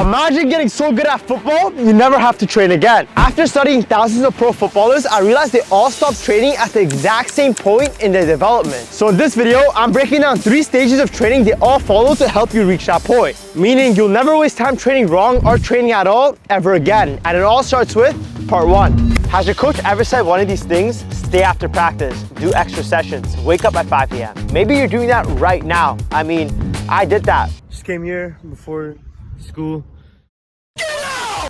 Imagine getting so good at football, you never have to train again. After studying thousands of pro footballers, I realized they all stopped training at the exact same point in their development. So in this video, I'm breaking down 3 stages of training they all follow to help you reach that point. Meaning you'll never waste time training wrong or training at all ever again. And it all starts with part 1. Has your coach ever said one of these things? Stay after practice, do extra sessions, wake up at 5 p.m. Maybe you're doing that right now. I mean, I did that. Just came here before school,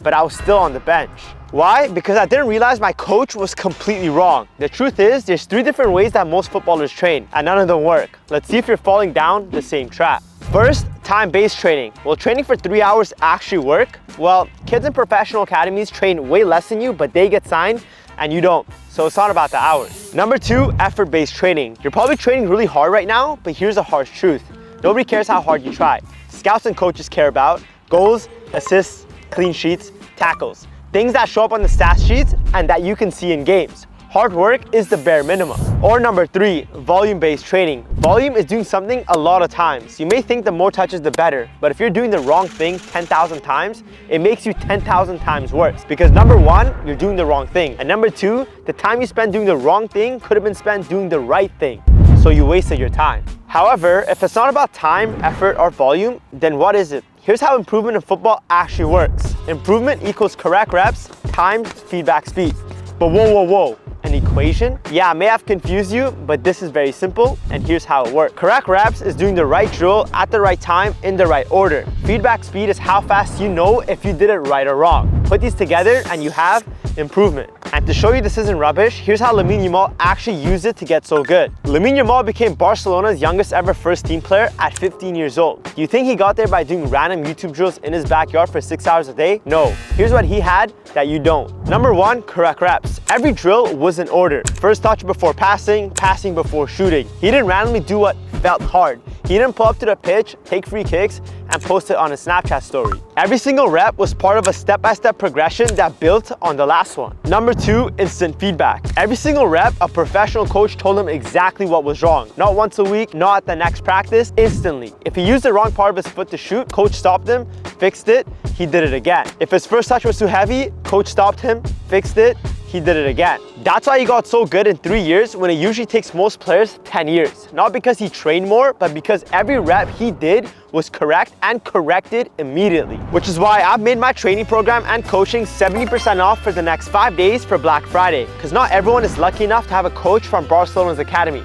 but I was still on the bench. Why? Because I didn't realize my coach was completely wrong. The truth is, there's 3 different ways that most footballers train, and none of them work. Let's see if you're falling down the same trap. First, time-based training. Will training for 3 hours actually work? Well, kids in professional academies train way less than you, but they get signed and you don't. So it's not about the hours. Number 2, effort-based training. You're probably training really hard right now, but here's the harsh truth. Nobody cares how hard you try. Scouts and coaches care about goals, assists, clean sheets, tackles. Things that show up on the stats sheets and that you can see in games. Hard work is the bare minimum. Or number 3, volume-based training. Volume is doing something a lot of times. You may think the more touches the better, but if you're doing the wrong thing 10,000 times, it makes you 10,000 times worse. Because number 1, you're doing the wrong thing. And number 2, the time you spend doing the wrong thing could have been spent doing the right thing. So you wasted your time. However, if it's not about time, effort, or volume, then what is it? Here's how improvement in football actually works. Improvement equals correct reps times feedback speed. But whoa. An equation? Yeah, I may have confused you, but this is very simple, and here's how it works. Correct reps is doing the right drill at the right time in the right order. Feedback speed is how fast you know if you did it right or wrong. Put these together and you have improvement. And to show you this isn't rubbish, here's how Lamine Yamal actually used it to get so good. Lamine Yamal became Barcelona's youngest ever first team player at 15 years old. Do you think he got there by doing random YouTube drills in his backyard for 6 hours a day? No. Here's what he had that you don't. Number 1, correct reps. Every drill was in order. First touch before passing, passing before shooting. He didn't randomly do what felt hard. He didn't pull up to the pitch, take free kicks, and post it on a Snapchat story. Every single rep was part of a step-by-step progression that built on the last one. Number 2, instant feedback. Every single rep, a professional coach told him exactly what was wrong. Not once a week, not at the next practice, instantly. If he used the wrong part of his foot to shoot, coach stopped him, fixed it, he did it again. If his first touch was too heavy, coach stopped him, fixed it, he did it again. That's why he got so good in 3 years when it usually takes most players 10 years. Not because he trained more, but because every rep he did was correct and corrected immediately. Which is why I've made my training program and coaching 70% off for the next 5 days for Black Friday. Because not everyone is lucky enough to have a coach from Barcelona's academy.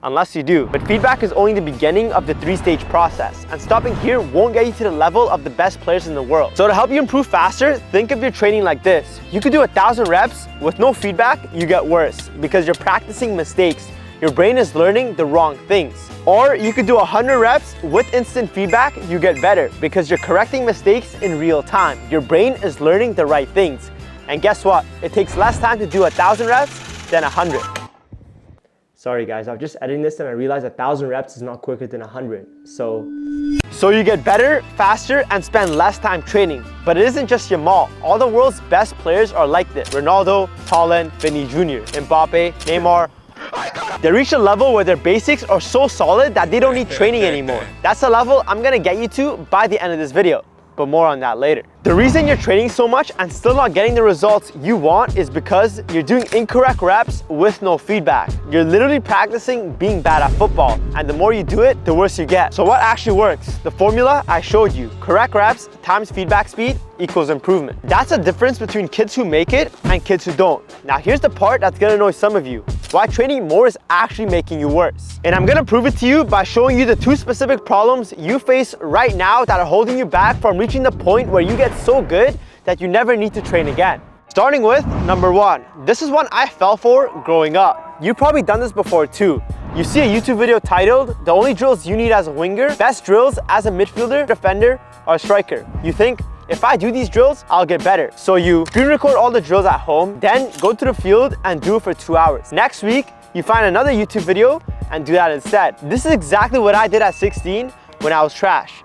Unless you do. But feedback is only the beginning of the 3-stage process, and stopping here won't get you to the level of the best players in the world. So to help you improve faster, think of your training like this. You could do 1,000 reps with no feedback, you get worse because you're practicing mistakes. Your brain is learning the wrong things. Or you could do 100 reps with instant feedback, you get better because you're correcting mistakes in real time. Your brain is learning the right things. And guess what? It takes less time to do 1,000 reps than 100. Sorry guys, I was just editing this and I realized 1,000 reps is not quicker than 100. So you get better, faster, and spend less time training. But it isn't just Yamal. All the world's best players are like this. Ronaldo, Haaland, Vinny Jr., Mbappe, Neymar. They reach a level where their basics are so solid that they don't need training anymore. That's the level I'm gonna get you to by the end of this video. But more on that later. The reason you're training so much and still not getting the results you want is because you're doing incorrect reps with no feedback. You're literally practicing being bad at football, and the more you do it, the worse you get. So what actually works? The formula I showed you. Correct reps times feedback speed equals improvement. That's the difference between kids who make it and kids who don't. Now here's the part that's gonna annoy some of you. Why training more is actually making you worse. And I'm gonna prove it to you by showing you the 2 specific problems you face right now that are holding you back from reaching the point where you get so good that you never need to train again. Starting with number 1. This is one I fell for growing up. You've probably done this before too. You see a YouTube video titled, "The only drills you need as a winger, best drills as a midfielder, defender, or striker." You think, if I do these drills, I'll get better. So you screen record all the drills at home, then go to the field and do it for 2 hours. Next week, you find another YouTube video and do that instead. This is exactly what I did at 16 when I was trash.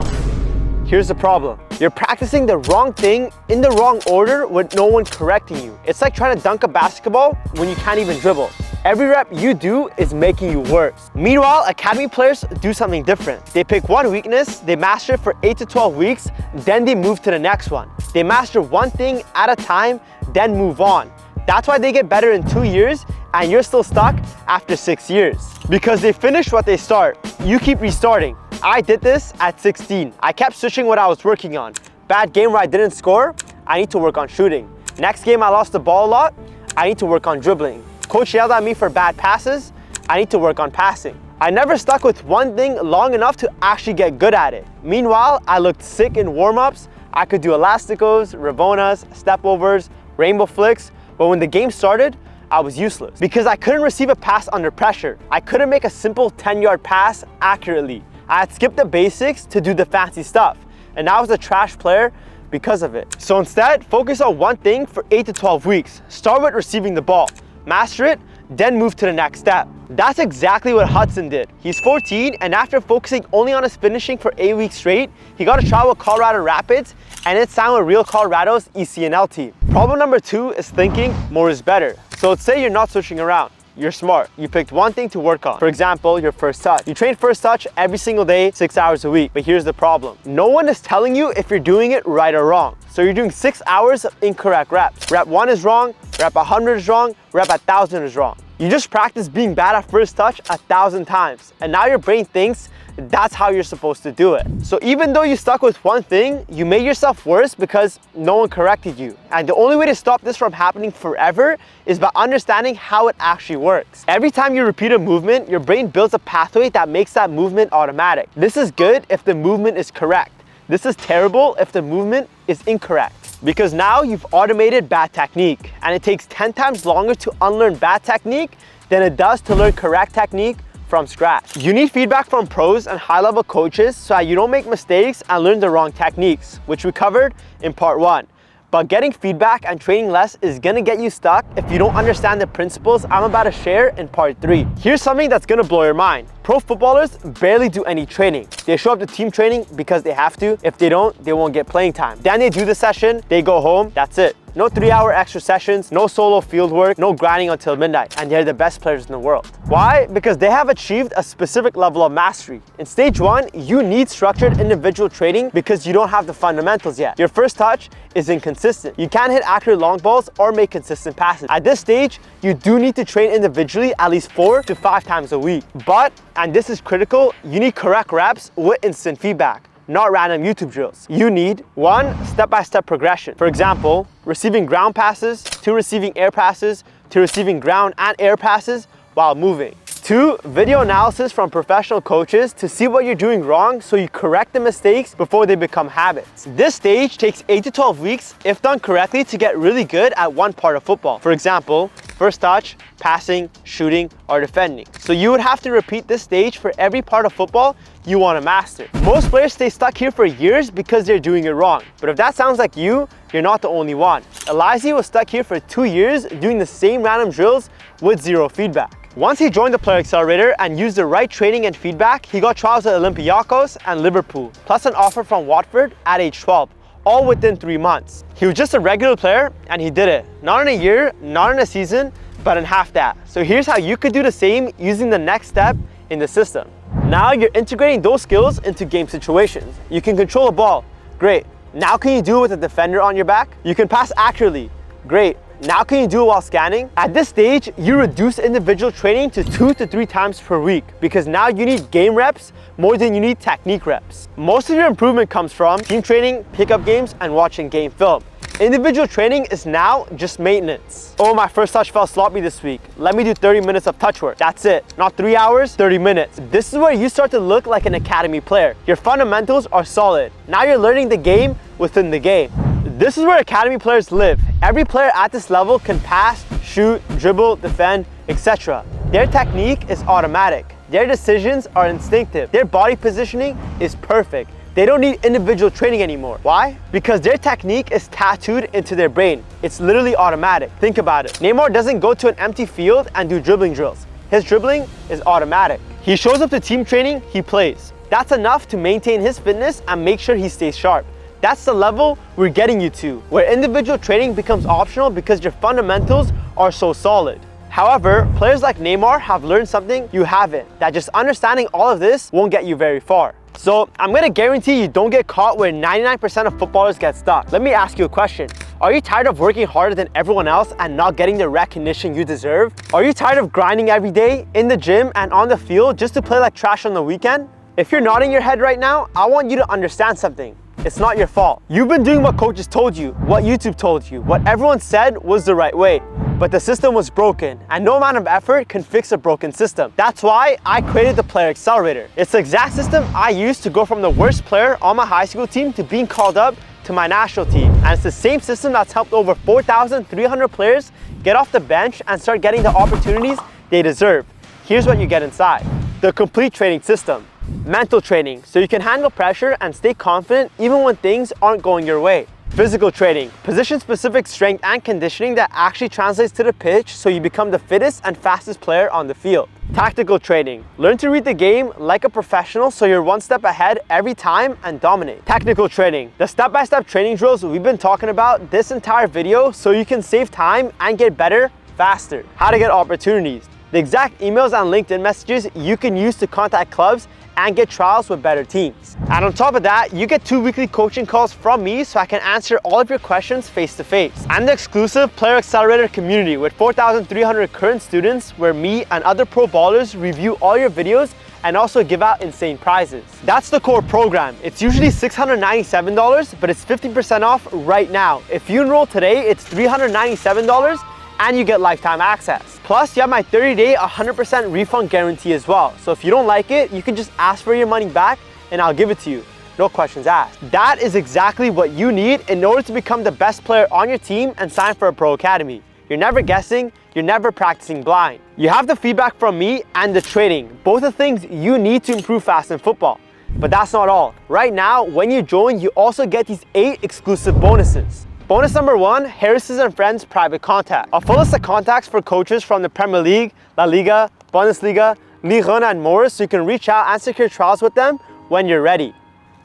Here's the problem. You're practicing the wrong thing in the wrong order with no one correcting you. It's like trying to dunk a basketball when you can't even dribble. Every rep you do is making you worse. Meanwhile, academy players do something different. They pick one weakness, they master it for 8 to 12 weeks, then they move to the next one. They master one thing at a time, then move on. That's why they get better in 2 years and you're still stuck after 6 years. Because they finish what they start. You keep restarting. I did this at 16. I kept switching what I was working on. Bad game where I didn't score, I need to work on shooting. Next game I lost the ball a lot, I need to work on dribbling. Coach yelled at me for bad passes, I need to work on passing. I never stuck with one thing long enough to actually get good at it. Meanwhile, I looked sick in warm-ups. I could do elasticos, rebonas, stepovers, rainbow flicks, but when the game started, I was useless because I couldn't receive a pass under pressure. I couldn't make a simple 10-yard pass accurately. I had skipped the basics to do the fancy stuff, and I was a trash player because of it. So instead, focus on one thing for 8 to 12 weeks. Start with receiving the ball, master it, then move to the next step. That's exactly what Hudson did. He's 14, and after focusing only on his finishing for 8 weeks straight, he got a trial with Colorado Rapids, and it signed with Real Colorado's ECNL team. Problem number 2 is thinking more is better. So let's say you're not switching around. You're smart. You picked one thing to work on. For example, your first touch. You train first touch every single day, 6 hours a week. But here's the problem. No one is telling you if you're doing it right or wrong. So you're doing 6 hours of incorrect reps. Rep 1 is wrong, rep 100 is wrong, rep 1,000 is wrong. You just practice being bad at first touch 1,000 times. And now your brain thinks that's how you're supposed to do it. So even though you stuck with one thing, you made yourself worse because no one corrected you. And the only way to stop this from happening forever is by understanding how it actually works. Every time you repeat a movement, your brain builds a pathway that makes that movement automatic. This is good if the movement is correct. This is terrible if the movement is incorrect. Because now you've automated bad technique, and it takes 10 times longer to unlearn bad technique than it does to learn correct technique from scratch. You need feedback from pros and high-level coaches so that you don't make mistakes and learn the wrong techniques, which we covered in part 1. But getting feedback and training less is gonna get you stuck if you don't understand the principles I'm about to share in part 3. Here's something that's gonna blow your mind. Pro footballers barely do any training. They show up to team training because they have to. If they don't, they won't get playing time. Then they do the session, they go home, that's it. No 3-hour extra sessions, no solo field work, no grinding until midnight, and they're the best players in the world. Why? Because they have achieved a specific level of mastery. In stage 1, you need structured individual training because you don't have the fundamentals yet. Your first touch is inconsistent. You can't hit accurate long balls or make consistent passes. At this stage, you do need to train individually at least 4 to 5 times a week. But, and this is critical, you need correct reps with instant feedback, not random YouTube drills. You need 1, step-by-step progression. For example, receiving ground passes, to receiving air passes, to receiving ground and air passes while moving. 2, video analysis from professional coaches to see what you're doing wrong so you correct the mistakes before they become habits. This stage takes 8 to 12 weeks, if done correctly, to get really good at one part of football. For example, first touch, passing, shooting, or defending. So you would have to repeat this stage for every part of football you want to master. Most players stay stuck here for years because they're doing it wrong. But if that sounds like you're not the only one. Elijah was stuck here for 2 years doing the same random drills with zero feedback. Once he joined the Player Accelerator and used the right training and feedback, he got trials at Olympiacos and Liverpool, plus an offer from Watford at age 12, all within 3 months. He was just a regular player and he did it. Not in a year, not in a season, but in half that. So here's how you could do the same using the next step in the system. Now you're integrating those skills into game situations. You can control a ball, great. Now can you do it with a defender on your back? You can pass accurately, great. Now can you do it while scanning? At this stage, you reduce individual training to 2 to 3 times per week because now you need game reps more than you need technique reps. Most of your improvement comes from team training, pickup games, and watching game film. Individual training is now just maintenance. Oh, my first touch felt sloppy this week. Let me do 30 minutes of touch work. That's it. Not 3 hours, 30 minutes. This is where you start to look like an academy player. Your fundamentals are solid. Now you're learning the game within the game. This is where academy players live. Every player at this level can pass, shoot, dribble, defend, etc. Their technique is automatic. Their decisions are instinctive. Their body positioning is perfect. They don't need individual training anymore. Why? Because their technique is tattooed into their brain. It's literally automatic. Think about it. Neymar doesn't go to an empty field and do dribbling drills. His dribbling is automatic. He shows up to team training, he plays. That's enough to maintain his fitness and make sure he stays sharp. That's the level we're getting you to, where individual training becomes optional because your fundamentals are so solid. However, players like Neymar have learned something you haven't, that just understanding all of this won't get you very far. So I'm gonna guarantee you don't get caught where 99% of footballers get stuck. Let me ask you a question. Are you tired of working harder than everyone else and not getting the recognition you deserve? Are you tired of grinding every day in the gym and on the field just to play like trash on the weekend? If you're nodding your head right now, I want you to understand something. It's not your fault. You've been doing what coaches told you, what YouTube told you, what everyone said was the right way. But the system was broken, and no amount of effort can fix a broken system. That's why I created the Player Accelerator. It's the exact system I used to go from the worst player on my high school team to being called up to my national team. And it's the same system that's helped over 4,300 players get off the bench and start getting the opportunities they deserve. Here's what you get inside. The complete training system. Mental training, so you can handle pressure and stay confident even when things aren't going your way. Physical training, position-specific strength and conditioning that actually translates to the pitch so you become the fittest and fastest player on the field. Tactical training, learn to read the game like a professional so you're one step ahead every time and dominate. Technical training, the step-by-step training drills we've been talking about this entire video so you can save time and get better faster. How to get opportunities, the exact emails and LinkedIn messages you can use to contact clubs and get trials with better teams. And on top of that, you get 2 weekly coaching calls from me so I can answer all of your questions face to face. And the exclusive Player Accelerator community with 4,300 current students where me and other pro ballers review all your videos and also give out insane prizes. That's the core program. It's usually $697, but it's 50% off right now. If you enroll today, it's $397 and you get lifetime access. Plus, you have my 30-day 100% refund guarantee as well. So if you don't like it, you can just ask for your money back and I'll give it to you. No questions asked. That is exactly what you need in order to become the best player on your team and sign for a pro academy. You're never guessing, you're never practicing blind. You have the feedback from me and the training, both the things you need to improve fast in football. But that's not all. Right now, when you join, you also get these 8 exclusive bonuses. Bonus number 1, Harris's and Friends private contact. A full list of contacts for coaches from the Premier League, La Liga, Bundesliga, Ligue 1 and more so you can reach out and secure trials with them when you're ready.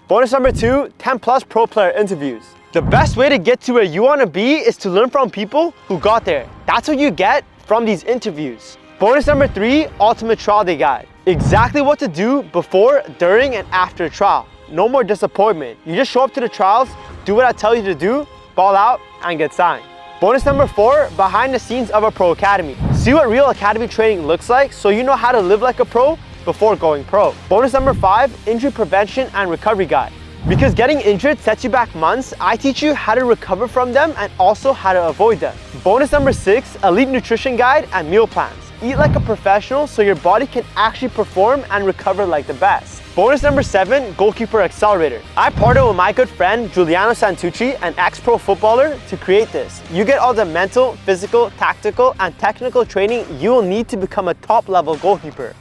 Bonus number 2, 10 plus pro player interviews. The best way to get to where you want to be is to learn from people who got there. That's what you get from these interviews. Bonus number 3, Ultimate Trial Day Guide. Exactly what to do before, during and after a trial. No more disappointment. You just show up to the trials, do what I tell you to do, ball out and get signed. Bonus number 4, behind the scenes of a pro academy. See what real academy training looks like so you know how to live like a pro before going pro. Bonus number 5, injury prevention and recovery guide. Because getting injured sets you back months, I teach you how to recover from them and also how to avoid them. Bonus number 6, elite nutrition guide and meal plans. Eat like a professional so your body can actually perform and recover like the best. Bonus number 7, Goalkeeper Accelerator. I partnered with my good friend Giuliano Santucci, an ex-pro footballer, to create this. You get all the mental, physical, tactical, and technical training you will need to become a top-level goalkeeper.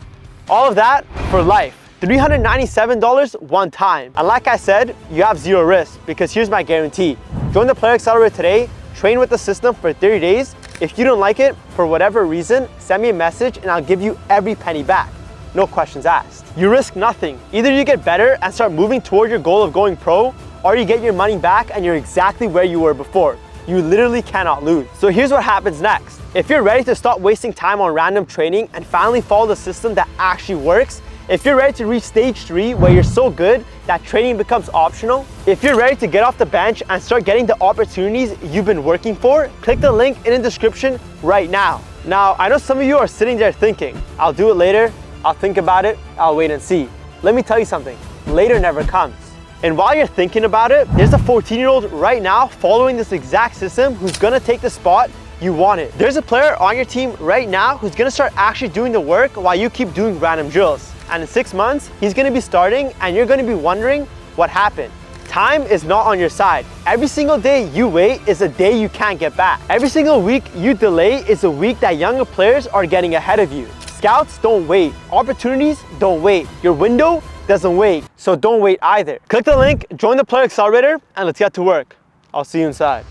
All of that for life. $397 one time. And like I said, you have 0 risk because here's my guarantee. Join the Player Accelerator today, train with the system for 30 days. If you don't like it, for whatever reason, send me a message and I'll give you every penny back. No questions asked. You risk nothing. Either you get better and start moving toward your goal of going pro, or you get your money back and you're exactly where you were before. You literally cannot lose. So here's what happens next. If you're ready to stop wasting time on random training and finally follow the system that actually works, if you're ready to reach stage 3 where you're so good that training becomes optional, if you're ready to get off the bench and start getting the opportunities you've been working for, click the link in the description right now. Now, I know some of you are sitting there thinking, I'll do it later, I'll think about it, I'll wait and see. Let me tell you something, later never comes. And while you're thinking about it, there's a 14-year-old right now following this exact system who's gonna take the spot you wanted. There's a player on your team right now who's gonna start actually doing the work while you keep doing random drills. And in 6 months, he's gonna be starting and you're gonna be wondering what happened. Time is not on your side. Every single day you wait is a day you can't get back. Every single week you delay is a week that younger players are getting ahead of you. Scouts don't wait. Opportunities don't wait. Your window doesn't wait, so don't wait either. Click the link, join the Player Accelerator, and let's get to work. I'll see you inside.